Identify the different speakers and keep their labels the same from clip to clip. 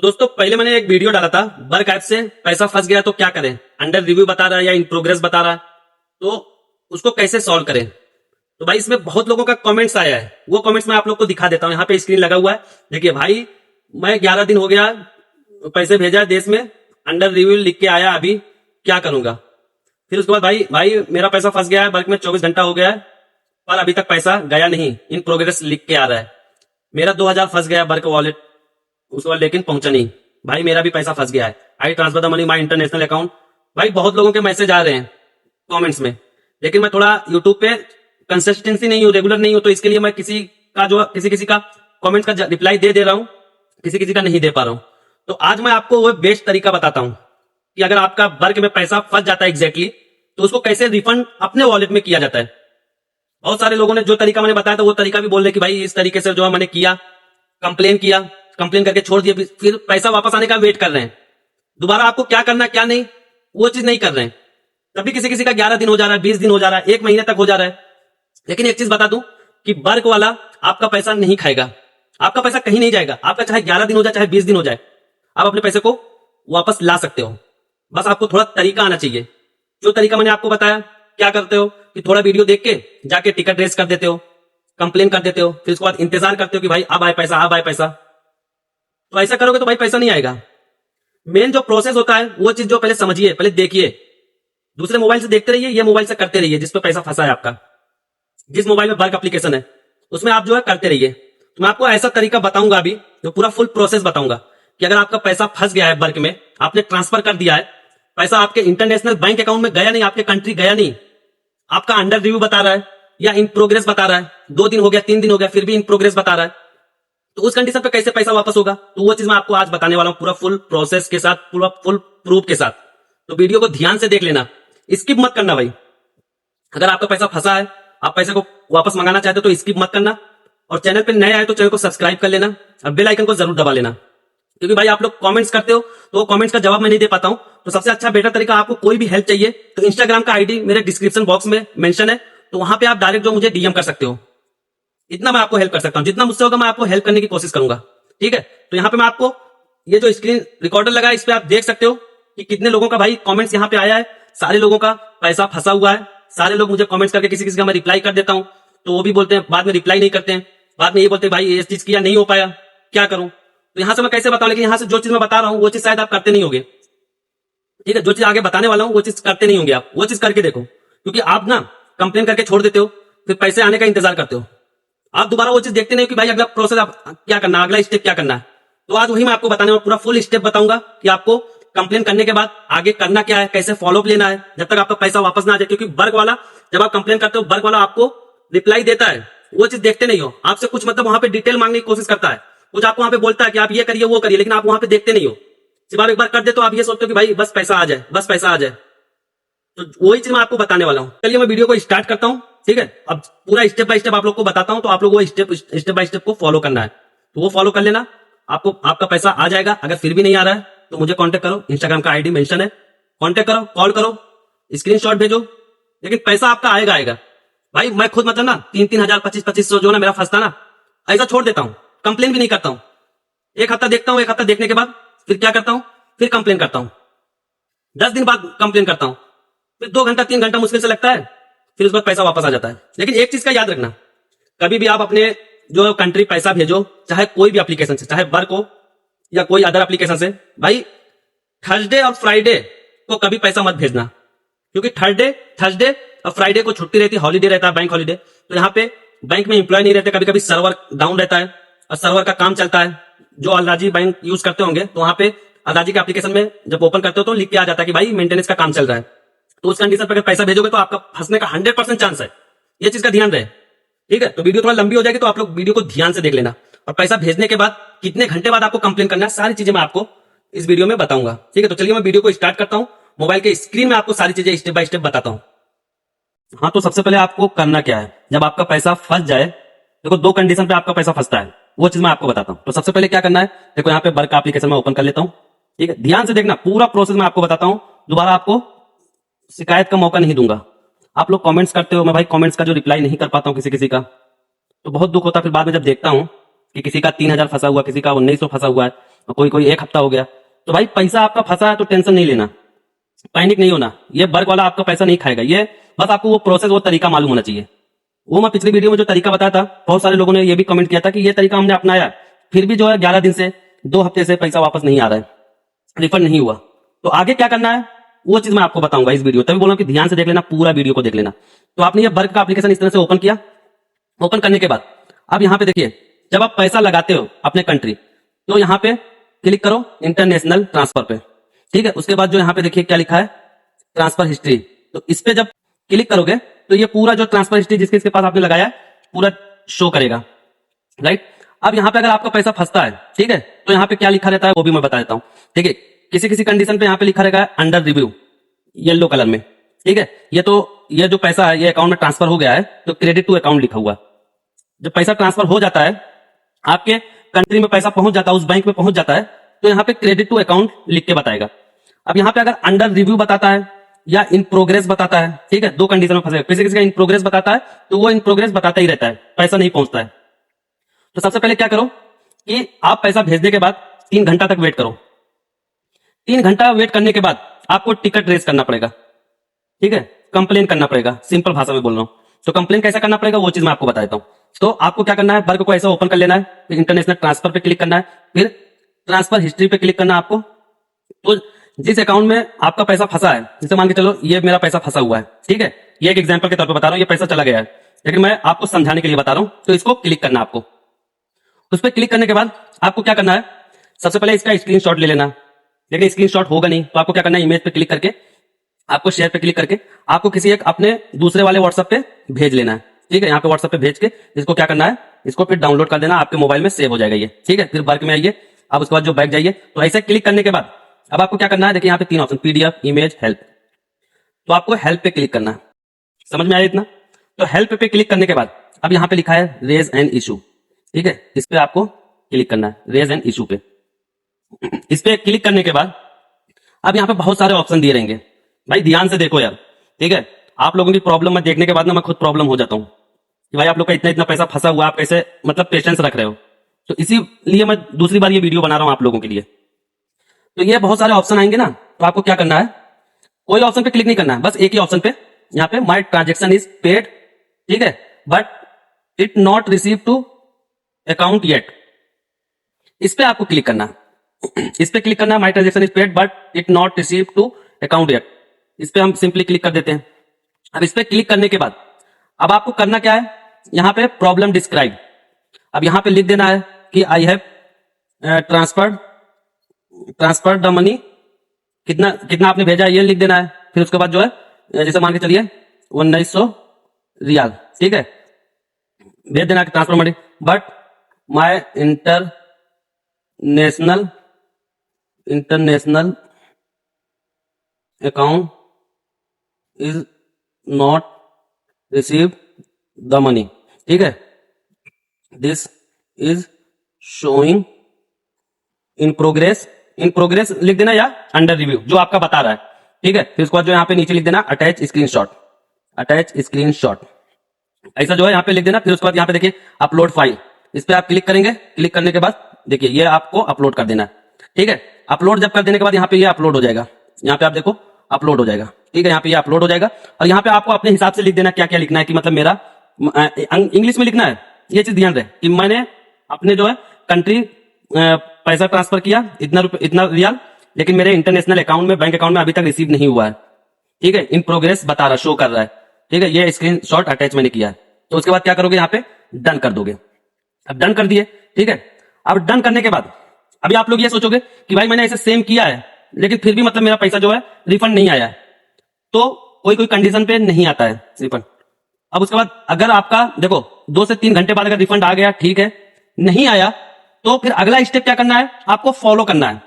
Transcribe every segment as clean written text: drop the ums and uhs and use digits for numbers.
Speaker 1: दोस्तों पहले मैंने एक वीडियो डाला था, वर्क ऐप से पैसा फंस गया तो क्या करें, अंडर रिव्यू बता रहा है या इन प्रोग्रेस बता रहा है, तो उसको कैसे सॉल्व करें। तो भाई इसमें बहुत लोगों का कमेंट्स आया है, वो कमेंट्स मैं आप लोग को दिखा देता हूं। यहाँ पे स्क्रीन लगा हुआ है, देखिए भाई मैं 11 दिन हो गया पैसे भेजा देश में, अंडर रिव्यू लिख के आया, अभी क्या करूंगा। फिर उसके बाद भाई मेरा पैसा फंस गया है, वर्क में 24 घंटा हो गया है पर अभी तक पैसा गया नहीं, इन प्रोग्रेस लिख के आ रहा है। मेरा 2000 फंस गया वर्क वॉलेट, उसके बाद लेकिन पहुंचा नहीं। भाई मेरा भी पैसा फंस गया है, I transfer the money my international account. भाई बहुत लोगों के मैसेज आ रहे हैं कमेंट्स में, लेकिन मैं थोड़ा यूट्यूब पे कंसिस्टेंसी नहीं हूँ, रेगुलर नहीं हूँ, तो इसके लिए मैं किसी का कमेंट का रिप्लाई दे रहा हूँ, किसी का नहीं दे पा रहा हूँ। तो आज मैं आपको वो बेस्ट तरीका बताता हूँ कि अगर आपका वर्क में पैसा फंस जाता है एग्जैक्टली, तो उसको कैसे रिफंड अपने वॉलेट में किया जाता है। बहुत सारे लोगों ने जो तरीका मैंने बताया था वो तरीका भी बोल रहे कि भाई इस तरीके से जो मैंने किया, कंप्लेन करके छोड़ दिया, फिर पैसा वापस आने का वेट कर रहे हैं। दोबारा आपको क्या करना क्या नहीं वो चीज नहीं कर रहे हैं। तभी किसी का 11 दिन हो जा रहा है, 20 दिन हो जा रहा है, 1 महीने तक हो जा रहा है। लेकिन एक चीज बता दूं कि वर्क वाला आपका पैसा नहीं खाएगा, आपका पैसा कहीं नहीं जाएगा। आपका चाहे 11 दिन हो जाए चाहे 20 दिन हो जाए, आप अपने पैसे को वापस ला सकते हो। बस आपको थोड़ा तरीका आना चाहिए। जो तरीका मैंने आपको बताया, क्या करते हो कि थोड़ा वीडियो देख के जाके टिकट रेस कर देते हो, कंप्लेन कर देते हो, फिर उसके बाद इंतजार करते हो कि भाई अब आए पैसा, अब आए पैसा। तो ऐसा करोगे तो भाई पैसा नहीं आएगा। मेन जो प्रोसेस होता है वो चीज जो पहले समझिए, पहले देखिए। दूसरे मोबाइल से देखते रहिए, ये मोबाइल से करते रहिए। जिस पे पैसा फंसा है आपका, जिस मोबाइल में वर्क एप्लीकेशन है, उसमें आप जो है करते रहिए। तो मैं आपको ऐसा तरीका बताऊंगा अभी, जो पूरा फुल प्रोसेस बताऊंगा कि अगर आपका पैसा फंस गया है वर्क में, आपने ट्रांसफर कर दिया है, पैसा आपके इंटरनेशनल बैंक अकाउंट में गया नहीं, आपके कंट्री गया नहीं, आपका अंडर रिव्यू बता रहा है या इन प्रोग्रेस बता रहा है, 2 दिन हो गया 3 दिन हो गया फिर भी इन प्रोग्रेस बता रहा है, तो उस कंडीशन पे कैसे पैसा वापस होगा। तो वो चीज मैं आपको आज बताने वाला हूं, पूरा फुल प्रोसेस के साथ, पूरा फुल प्रूफ के साथ। तो वीडियो को ध्यान से देख लेना, स्किप मत करना भाई। अगर आपका पैसा फंसा है, आप पैसे को वापस मंगाना चाहते हो तो स्किप मत करना, और चैनल पे नए आए तो चैनल को सब्सक्राइब कर लेना और बेल आइकन को जरूर दबा लेना। क्योंकि भाई आप लोग कमेंट्स करते हो तो वो कमेंट्स का जवाब मैं नहीं दे पाता हूं। तो सबसे अच्छा बेटर तरीका, आपको कोई भी हेल्प चाहिए तो इंस्टाग्राम का आईडी मेरे डिस्क्रिप्शन बॉक्स में मेंशन है, तो वहां पे आप डायरेक्ट जो मुझे डीएम कर सकते हो। इतना मैं आपको हेल्प कर सकता हूं, जितना मुझसे होगा मैं आपको हेल्प करने की कोशिश करूंगा, ठीक है। तो यहाँ पे मैं आपको ये जो स्क्रीन रिकॉर्डर लगा है, इस पे आप देख सकते हो कि कितने लोगों का भाई कमेंट्स यहाँ पे आया है। सारे लोगों का पैसा फंसा हुआ है, सारे लोग मुझे कमेंट्स करके किसी का मैं रिप्लाई कर देता हूं, तो वो भी बोलते हैं बाद में रिप्लाई नहीं करते हैं, बाद में ये बोलते हैं भाई ये चीज किया नहीं हो पाया, क्या करूं। तो यहां से मैं कैसे बताऊं, लेकिन यहां से जो चीज मैं बता रहा हूं वो चीज शायद आप करते नहीं होंगे, ठीक है। जो चीज आगे बताने वाला हूं वो चीज करते नहीं होंगे आप, वो चीज करके देखो। क्योंकि आप ना कंप्लेन करके छोड़ देते हो, फिर पैसे आने का इंतजार करते हो, आप दोबारा वो चीज देखते नहीं कि भाई अगला प्रोसेस आप क्या करना, अगला स्टेप क्या करना है। तो आज वही मैं आपको बताने वाला, पूरा फुल स्टेप बताऊंगा कि आपको कंप्लेन करने के बाद आगे करना क्या है, कैसे फॉलोअप लेना है जब तक आपका पैसा वापस ना आ जाए। क्योंकि वर्क वाला जब आप कंप्लेन करते हो, वर्क वाला आपको रिप्लाई देता है, वो चीज देखते नहीं हो। आपसे कुछ मतलब वहां पे डिटेल मांगने की कोशिश करता है, कुछ आपको वहां पे बोलता है कि आप ये करिए वो करिए, लेकिन आप वहां पे देखते नहीं हो। सिर्फ आप एक बार कर दे तो आप ये सोचते हो कि भाई बस पैसा आ जाए, बस पैसा आ जाए। तो वही चीज मैं आपको बताने वाला हूं। चलिए मैं वीडियो को स्टार्ट करता हूं, ठीक है। अब पूरा स्टेप बाय स्टेप आप लोग को बताता हूं, तो आप लोग वो स्टेप बाय स्टेप को फॉलो करना है, तो वो फॉलो कर लेना, आपको आपका पैसा आ जाएगा। अगर फिर भी नहीं आ रहा है तो मुझे कांटेक्ट करो, इंस्टाग्राम का आईडी मेंशन है, कांटेक्ट करो, कॉल करो, स्क्रीनशॉट भेजो, लेकिन पैसा आपका आएगा भाई। मैं खुद मतलब ना 3-3 हजार 2500 जो ना मेरा फंसता ना, ऐसा छोड़ देता हूं, कंप्लेन भी नहीं करता हूं। 1 हफ्ता देखता हूं, 1 हफ्ता देखने के बाद फिर क्या करता हूं, फिर कंप्लेन करता हूं, 10 दिन बाद कंप्लेन करता हूं, फिर 2 घंटा 3 घंटा मुश्किल से लगता है, फिर उसके बाद पैसा वापस आ जाता है। लेकिन एक चीज का याद रखना, कभी भी आप अपने जो कंट्री पैसा भेजो, चाहे कोई भी एप्लीकेशन से, चाहे वर्क हो या कोई अदर एप्लीकेशन से, भाई थर्सडे और फ्राइडे को कभी पैसा मत भेजना। क्योंकि थर्सडे और फ्राइडे को छुट्टी रहती है, हॉलीडे रहता है, बैंक हॉलीडे। तो यहाँ पे बैंक में एम्प्लॉय नहीं रहते, कभी कभी सर्वर डाउन रहता है और सर्वर का काम चलता है। जो अलाजी बैंक यूज करते होंगे तो वहां पे अलाजी के एप्लीकेशन में जब ओपन करते हो तो लिख के आ जाता है कि भाई मेंटेनेंस का काम चल रहा है। तो उस कंडीशन पर अगर पैसा भेजोगे तो आपका फंसने का 100% चांस है, ये चीज का ध्यान रहे, ठीक है। तो वीडियो थोड़ा लंबी हो जाएगी, तो आप लोग वीडियो को ध्यान से देख लेना। और पैसा भेजने के बाद कितने घंटे बाद आपको कंप्लेन करना है, सारी चीजें मैं आपको इस वीडियो में बताऊंगा, ठीक है। तो चलिए मैं वीडियो को स्टार्ट करता हूं, मोबाइल के स्क्रीन में आपको सारी चीजें स्टेप बाय स्टेप बताता हूं। हाँ, तो सबसे पहले आपको करना क्या है, जब आपका पैसा फंस जाए, देखो 2 कंडीशन पे आपका पैसा फंसता है, वो चीज मैं आपको बताता हूं। तो सबसे पहले क्या करना है, देखो यहाँ पे वर्क एप्लीकेशन में ओपन कर लेता हूं, ठीक है। ध्यान से देखना, पूरा प्रोसेस मैं आपको बताता हूं, दोबारा आपको शिकायत का मौका नहीं दूंगा। आप लोग कमेंट्स करते हो, मैं भाई कमेंट्स का जो रिप्लाई नहीं कर पाता हूं किसी का, तो बहुत दुख होता है। फिर बाद में जब देखता हूं कि किसी का 3000 फंसा हुआ, किसी का 1900 फंसा हुआ है, और कोई कोई 1 हफ्ता हो गया। तो भाई पैसा आपका फंसा है तो टेंशन नहीं लेना, पैनिक नहीं होना। ये वर्क वाला आपका पैसा नहीं खाएगा, ये बस आपको वो प्रोसेस, वो तरीका मालूम होना चाहिए। वो मैं पिछली वीडियो में जो तरीका बताया था, बहुत सारे लोगों ने ये भी कमेंट किया था कि ये तरीका हमने अपनाया, फिर भी जो है 11 दिन से 2 हफ्ते से पैसा वापस नहीं आ रहा है, रिफंड नहीं हुआ। तो आगे क्या करना है वो चीज मैं आपको बताऊंगा इस वीडियो। तभी बोला कि ध्यान से देख लेना, पूरा वीडियो को देख लेना। तो आपने ये वर्क का एप्लीकेशन इस तरह से ओपन किया। ओपन करने के बाद अब यहाँ पे देखिए, जब आप पैसा लगाते हो अपने कंट्री, तो यहाँ पे क्लिक करो इंटरनेशनल ट्रांसफर पे, ठीक है। उसके बाद जो यहाँ पे देखिए क्या लिखा है, ट्रांसफर हिस्ट्री। तो इस पे जब क्लिक करोगे तो ये पूरा जो ट्रांसफर हिस्ट्री जिसके पास आपने लगाया पूरा शो करेगा, राइट। अब यहाँ पे अगर आपका पैसा फंसता है, ठीक है, तो यहाँ पे क्या लिखा रहता है वो भी मैं बता देता हूँ, ठीक है। किसी किसी कंडीशन पे यहाँ पे लिखा रहेगा अंडर रिव्यू, येलो कलर में, ठीक है। ये जो पैसा है ये अकाउंट में ट्रांसफर हो गया है, तो क्रेडिट टू अकाउंट लिखा हुआ। जब पैसा ट्रांसफर हो जाता है, आपके कंट्री में पैसा पहुंच जाता है, उस बैंक में पहुंच जाता है, तो यहाँ पे क्रेडिट टू अकाउंट लिख के बताएगा। अब यहाँ पे अगर अंडर रिव्यू बताता है या इन प्रोग्रेस बताता है, ठीक है, 2 कंडीशन में फंसे। किसी किसी का इन प्रोग्रेस बताता है तो वो इन प्रोग्रेस बताता ही रहता है, पैसा नहीं पहुंचता है। तो सबसे पहले क्या करो कि आप पैसा भेजने के बाद 3 घंटा तक वेट करो। 3 घंटा वेट करने के बाद आपको टिकट रेज करना पड़ेगा, ठीक है, कंप्लेन करना पड़ेगा। सिंपल भाषा में बोल रहा हूं, तो कंप्लेन कैसा करना पड़ेगा वो चीज मैं आपको बताता हूं। तो आपको क्या करना है, वर्क को ऐसा ओपन कर लेना है, फिर इंटरनेशनल ट्रांसफर पे क्लिक करना है, फिर ट्रांसफर हिस्ट्री पे क्लिक करना है आपको। तो जिस अकाउंट में आपका पैसा फंसा है, जैसे मान के चलो ये मेरा पैसा फंसा हुआ है, ठीक है, ये एक एग्जांपल के तौर पे बता रहा हूं, ये पैसा चला गया है, लेकिन मैं आपको समझाने के लिए बता रहा हूं। तो इसको क्लिक करना है आपको। उस पर क्लिक करने के बाद आपको क्या करना है, सबसे पहले इसका स्क्रीनशॉट ले लेना। लेकिन स्क्रीनशॉट होगा नहीं, तो आपको क्या करना है, इमेज पे क्लिक करके, आपको शेयर पे क्लिक करके आपको किसी एक अपने दूसरे वाले व्हाट्सएप पे भेज लेना है, ठीक है। यहाँ पे व्हाट्सएप पे भेज के इसको क्या करना है, इसको फिर डाउनलोड कर देना, आपके मोबाइल में सेव हो जाएगा ये, ठीक है। फिर वर्क में आइए, अब उसके बाद जो बैक जाइए, तो ऐसे क्लिक करने के बाद अब आपको क्या करना है, देखिए यहाँ पे 3 ऑप्शन, पीडीएफ, इमेज, हेल्प। तो आपको हेल्प पे क्लिक करना है। समझ में आया इतना? तो हेल्प पे क्लिक करने के बाद अब यहाँ पे लिखा है रेज एन इशू, ठीक है, इस पे आपको क्लिक करना है, रेज एन इशू पे। इस पे क्लिक करने के बाद अब यहाँ पे बहुत सारे ऑप्शन दिए रहेंगे। भाई ध्यान से देखो यार, ठीक है। आप लोगों की प्रॉब्लम में देखने के बाद ना मैं खुद प्रॉब्लम हो जाता हूँ कि भाई आप लोग का इतना इतना पैसा फंसा हुआ, आप कैसे मतलब पेशेंस रख रहे हो। तो इसीलिए मैं दूसरी बार ये वीडियो बना रहा हूं आप लोगों के लिए। तो ये बहुत सारे ऑप्शन आएंगे ना, तो आपको क्या करना है, कोई ऑप्शन पे क्लिक नहीं करना है, बस एक ही ऑप्शन पे, यहाँ पे माई ट्रांजेक्शन इज पेड, ठीक है, but it not receive to account yet, इस पे आपको क्लिक करना है। इस पे क्लिक करना है, my transaction is paid but it not receive to account yet, इस पे हम सिंपली क्लिक कर देते हैं। अब इस पे क्लिक करने के बाद अब आपको करना क्या है, यहां पे प्रॉब्लम डिस्क्राइब, अब यहां पे लिख देना है कि I have transfer the money, कितना कितना आपने भेजा ये लिख देना है। फिर उसके बाद जो है जैसे मान के चलिए 1900 रियाल, ठीक है, भेज देना transfer money, but my international account is not receive the money, ठीक है, this is showing in progress, in progress लिख देना या अंडर रिव्यू जो आपका बता रहा है, ठीक है। फिर उसके बाद जो यहाँ पे नीचे लिख देना अटैच स्क्रीनशॉट, ऐसा जो है यहाँ पे लिख देना। फिर उसके बाद यहाँ पे देखिए अपलोड फाइल, इस पे आप क्लिक करेंगे, क्लिक करने के बाद देखिए ये आपको अपलोड कर देना है, ठीक है। अपलोड जब कर देने के बाद यहाँ पे ये अपलोड हो जाएगा, यहाँ पे आप देखो अपलोड हो जाएगा, ठीक है, यहाँ पे ये अपलोड हो जाएगा। और यहाँ पे आपको अपने हिसाब से लिख देना क्या क्या लिखना है, कि मतलब मेरा इंग्लिश में लिखना है, ये चीज ध्यान रहे कि मैंने अपने जो है कंट्री पैसा ट्रांसफर किया इतना रियाल, लेकिन मेरे इंटरनेशनल अकाउंट में, बैंक अकाउंट में अभी तक रिसीव नहीं हुआ है, ठीक है, इन प्रोग्रेस बता रहा, शो कर रहा है, ठीक है, ये स्क्रीनशॉट अटैच मैंने किया है। तो उसके बाद क्या करोगे, यहाँ पे डन कर दोगे। अब डन कर दिए, ठीक है। अब डन करने के बाद अभी आप लोग ये सोचोगे कि भाई मैंने ऐसे सेम किया है लेकिन फिर भी मतलब मेरा पैसा जो है रिफंड नहीं आया है, तो कोई कोई कंडीशन पे नहीं आता है रिफंड। अब उसके बाद अगर आपका देखो 2 से 3 घंटे बाद अगर रिफंड आ गया, ठीक है, नहीं आया, तो फिर अगला स्टेप क्या करना है, आपको फॉलो करना है।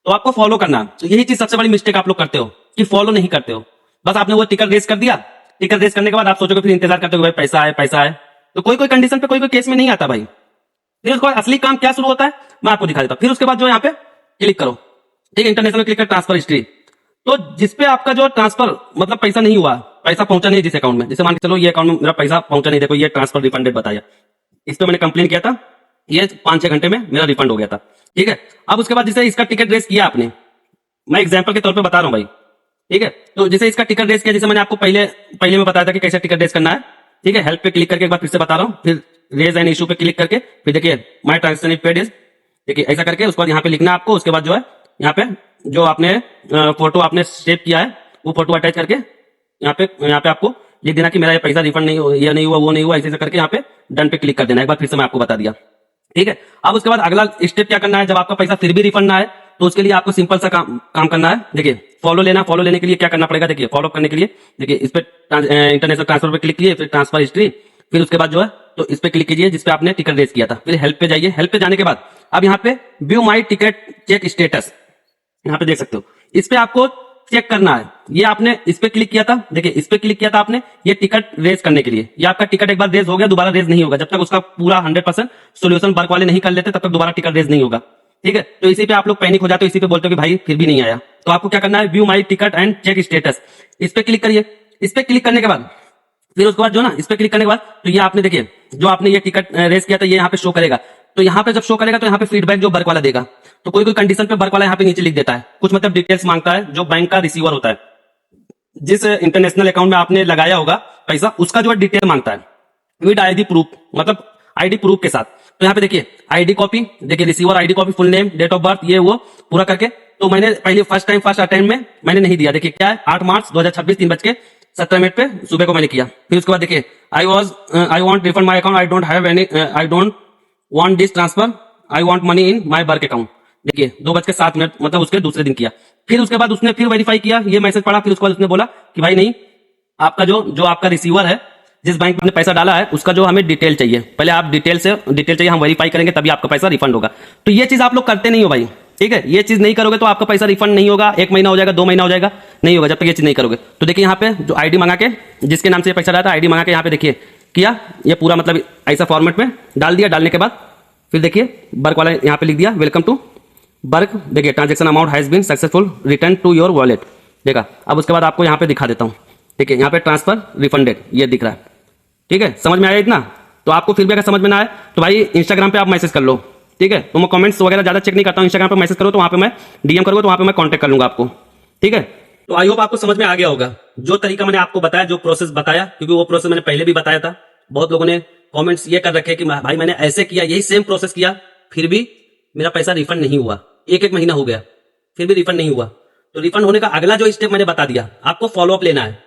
Speaker 1: तो आपको फॉलो करना है, तो यही चीज सबसे बड़ी मिस्टेक आप लोग करते हो कि फॉलो नहीं करते हो। बस आपने वो टिकट रेस कर दिया, टिकट रेस करने के बाद आप सोचोगे, फिर इंतजार करते हो भाई पैसा आए पैसा आए, तो कोई कोई कंडीशन पे, कोई कोई केस में नहीं आता भाई। फिर उसके बाद असली काम क्या शुरू होता है मैं आपको दिखा देता हूं। फिर उसके बाद जो यहाँ पे क्लिक करो, ठीक है, इंटरनेशनल क्लिक कर ट्रांसफर हिस्ट्री, तो जिसपे आपका जो ट्रांसफर मतलब पैसा नहीं हुआ, पैसा पहुंचा नहीं जिस अकाउंट में, जैसे मान के चलो ये अकाउंट में मेरा पैसा पहुंचा नहीं, देखो ये ट्रांसफर रिफंडेड बताया, इस पे मैंने कंप्लेन किया था, ये 5-6 घंटे में मेरा रिफंड हो गया था। ठीक है, अब उसके बाद जैसे इसका टिकट रेस किया आपने, मैं एग्जाम्पल के तौर पे बता रहा हूँ भाई। ठीक है, तो जैसे इसका टिकट रेस किया, जैसे मैंने आपको पहले में बताया था कि कैसे टिकट रेस करना है। ठीक है, हेल्प पे क्लिक करके एक बार फिर से बता रहा हूँ, फिर रेज एन इशू पे क्लिक करके फिर देखिए माय ट्रांजेक्शन पेड इज, देखिए ऐसा करके उसके बाद यहाँ पे लिखना है आपको। उसके बाद जो है यहाँ पे जो आपने फोटो आपने सेव किया है वो फोटो अटैच करके यहाँ पे आपको लिख देना कि मेरा ये पैसा रिफंड नहीं हुआ, ये नहीं हुआ, वो नहीं हुआ, ऐसे करके यहाँ पे डन पे क्लिक कर देना। एक बार फिर से मैं आपको बता दिया। ठीक है, अब उसके बाद अगला स्टेप क्या करना है, जब आपका पैसा फिर भी रिफंड ना आए तो उसके लिए आपको सिंपल सा काम करना है। देखिए फॉलो लेने के लिए क्या करना पड़ेगा, देखिए फॉलो करने के लिए देखिए इस पे इंटरनेशनल ट्रांसफर पे क्लिक कीजिए, फिर ट्रांसफर हिस्ट्री, फिर उसके बाद जो है तो इस पे क्लिक कीजिए जिसपे आपने टिकट रेस किया था, फिर हेल्प पे जाइए। हेल्प पे जाने के बाद अब यहाँ पे view my ticket check status, यहाँ पे देख सकते हो, इस पे आपको चेक करना है। ये आपने इस पे क्लिक किया था, देखिए इस पे क्लिक किया था आपने ये टिकट रेज करने के लिए। ये आपका टिकट एक बार रेज हो गया, दोबारा रेज नहीं होगा जब तक उसका पूरा 100% सोल्यूशन वर्क वाले नहीं कर लेते, तब तक दोबारा टिकट रेज नहीं होगा। ठीक है, तो इसी पे आप लोग पैनिक हो जाते हो, इसी पे बोलते हो कि भाई फिर भी नहीं आया, तो आपको क्या करना है, view my ticket and check status, इस पे क्लिक करिए। इस पे क्लिक करने के बाद फिर उसके बाद जो ना इस पे क्लिक करने के बाद तो ये आपने देखिए जो आपने ये टिकट रेस किया था ये यहाँ पे शो करेगा। तो यहाँ पे जब शो करेगा तो यहाँ पे फीडबैक जो वर्क वाला देगा, तो कोई कोई कंडीशन पे वर्क वाला यहाँ पे नीचे लिख देता है, कुछ मतलब डिटेल्स मांगता है। जो बैंक का रिसीवर होता है, जिस इंटरनेशनल अकाउंट में आपने लगाया होगा पैसा, उसका जो है डिटेल मांगता है विद आईडी प्रूफ, मतलब आईडी प्रूफ के साथ। तो यहाँ पे देखिए आईडी कॉपी, देखिए receiver ID copy, full name, date of birth, ये वो पूरा करके। तो मैंने पहले फर्स्ट अटेम्प्ट में मैंने नहीं दिया। देखिए क्या है, 8 मार्च 2026 3:17 पे सुबह को मैंने किया। फिर उसके बाद देखिए I want refund my account, I don't want this transfer, I want money in my work account. देखिए 2:07 मतलब उसके दूसरे दिन किया। फिर उसके बाद उसने फिर वेरीफाई किया, ये मैसेज पढ़ा, फिर उसके बाद उसने बोला कि भाई नहीं, आपका जो आपका रिसीवर है, जिस बैंक में आपने पैसा डाला है, उसका जो हमें डिटेल चाहिए, पहले आप डिटेल चाहिए, हम वेरीफाई करेंगे तभी आपका पैसा रिफंड होगा। तो ये चीज आप लोग करते नहीं हो भाई। ठीक है, ये चीज नहीं करोगे तो आपका पैसा रिफंड नहीं होगा। 1 महीना हो जाएगा, 2 महीना हो जाएगा, नहीं होगा जब तक ये चीज नहीं करोगे। तो देखिए यहाँ पे जो आईडी मंगा के, जिसके नाम से ये पैसा डाला था, आईडी मंगा के यहाँ पे देखिए किया, ये पूरा मतलब ऐसा फॉर्मेट में डाल दिया। डालने के बाद फिर देखिए वर्क वाला यहाँ पे लिख दिया वेलकम टू वर्क, देखिए transaction amount has been successful, return to your wallet. देखा, अब उसके बाद आपको यहाँ पे दिखा देता हूँ। ठीक है, यहाँ पे ट्रांसफर रिफंडेड ये दिख रहा है। ठीक है, समझ में आया इतना? तो आपको फिर भी अगर समझ में ना आए तो भाई इंस्टाग्राम पे आप मैसेज कर लो। ठीक है, तो मैं कमेंट्स वगैरह ज्यादा चेक नहीं करता हूँ, इंस्टाग्राम पे मैसेज करो तो वहाँ पे मैं डीएम करूँगा, तो वहाँ पे मैं कॉन्टेक्ट कर लूंगा आपको। ठीक है, तो आई होप आपको समझ में आ गया होगा जो तरीका मैंने आपको बताया, जो प्रोसेस बताया, क्योंकि वो प्रोसेस मैंने पहले भी बताया था। बहुत लोगों ने कॉमेंट्स ये कर रखे कि भाई मैंने ऐसे किया, यही सेम प्रोसेस किया, फिर भी मेरा पैसा रिफंड नहीं हुआ, एक महीना हो गया फिर भी रिफंड नहीं हुआ। तो रिफंड होने का अगला जो स्टेप मैंने बता दिया, आपको फॉलो अप लेना है।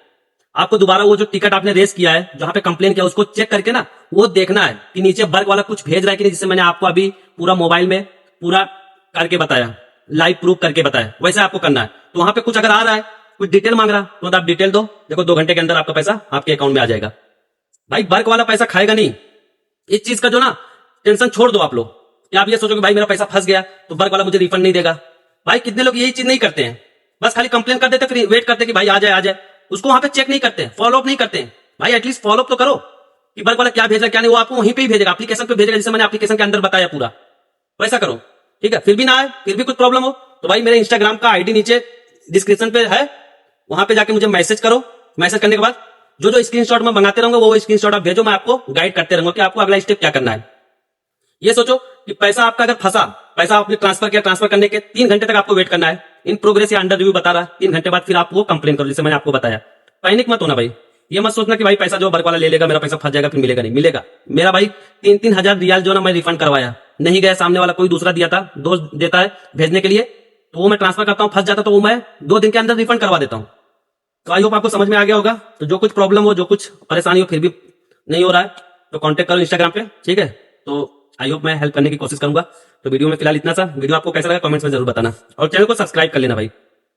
Speaker 1: आपको दोबारा वो जो टिकट आपने रेस किया है, जहां पे कंप्लेन किया, उसको चेक करके ना वो देखना है कि नीचे वर्क वाला कुछ भेज रहा है कि नहीं, जिससे मैंने आपको अभी पूरा मोबाइल में पूरा करके बताया, लाइव प्रूफ करके बताया, वैसे आपको करना है। तो वहां पे कुछ अगर आ रहा है, कुछ डिटेल मांग रहा तो आप डिटेल दो, देखो 2 घंटे के अंदर आपका पैसा आपके अकाउंट में आ जाएगा। भाई वर्क वाला पैसा खाएगा नहीं, इस चीज का जो ना टेंशन छोड़ दो आप लोग। कि आप ये सोचो कि भाई मेरा पैसा फंस गया तो वर्क वाला मुझे रिफंड नहीं देगा। भाई कितने लोग यही चीज नहीं करते हैं, बस खाली कंप्लेन कर देते, फिर वेट करते कि भाई आ जाए, उसको वहां पे चेक नहीं करते, फॉलो अप नहीं करते। भाई एटलीस्ट फॉलो अप तो करो कि वर्क वाला क्या भेजा क्या नहीं, वो आपको वहीं पे ही भेजेगा, एप्लीकेशन पे भेजेगा, जैसे मैंने एप्लीकेशन के अंदर बताया पूरा वैसा करो। ठीक है, फिर भी ना आए, फिर भी कुछ प्रॉब्लम हो तो भाई मेरे इंस्टाग्राम का आईडी नीचे डिस्क्रिप्शन पे है, वहां पे जाके मुझे मैसेज करो। मैसेज करने के बाद जो स्क्रीनशॉट मैं मंगाते रहूंगा वो स्क्रीनशॉट आप भेजो, मैं आपको गाइड करते रहूंगा कि आपको अगला स्टेप क्या करना है। ये सोचो कि पैसा आपका अगर फंसा, पैसा आपने ट्रांसफर किया, ट्रांसफर करने के 3 घंटे तक आपको वेट करना है। इन प्रोग्रेस या अंडर रिव्यू बता रहा है, 3 घंटे बाद फिर आप वो कंप्लेन करो, जैसे मैंने आपको बताया। पैनिक मत होना भाई, ये मत सोचना कि भाई पैसा जो वर्क वाला ले लेगा, मेरा पैसा फंस जाएगा, फिर मिलेगा नहीं। मिलेगा। मेरा भाई 3-3 हजार रियाल जो ना मैं रिफंड करवाया, नहीं गया, सामने वाला कोई दूसरा दिया था, दोस्त देता है भेजने के लिए, तो वो मैं ट्रांसफर करता हूँ, फंस जाता तो वो मैं 2 दिन के अंदर रिफंड करवा देता हूँ। तो आई होप आपको समझ में आ गया होगा। तो जो कुछ प्रॉब्लम हो, जो कुछ परेशानी हो, फिर भी नहीं हो रहा है तो कांटेक्ट करो इंस्टाग्राम पे। ठीक है, तो आई होप मैं हेल्प करने की कोशिश करूंगा। तो वीडियो में फिलहाल इतना सा। वीडियो आपको कैसा लगा कमेंट्स में जरूर बताना, और चैनल को सब्सक्राइब कर लेना भाई।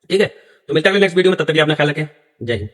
Speaker 1: ठीक है, तो मिलता है नेक्स्ट वीडियो में, तब तक के लिए अपना ख्याल रखें। जय हिंद।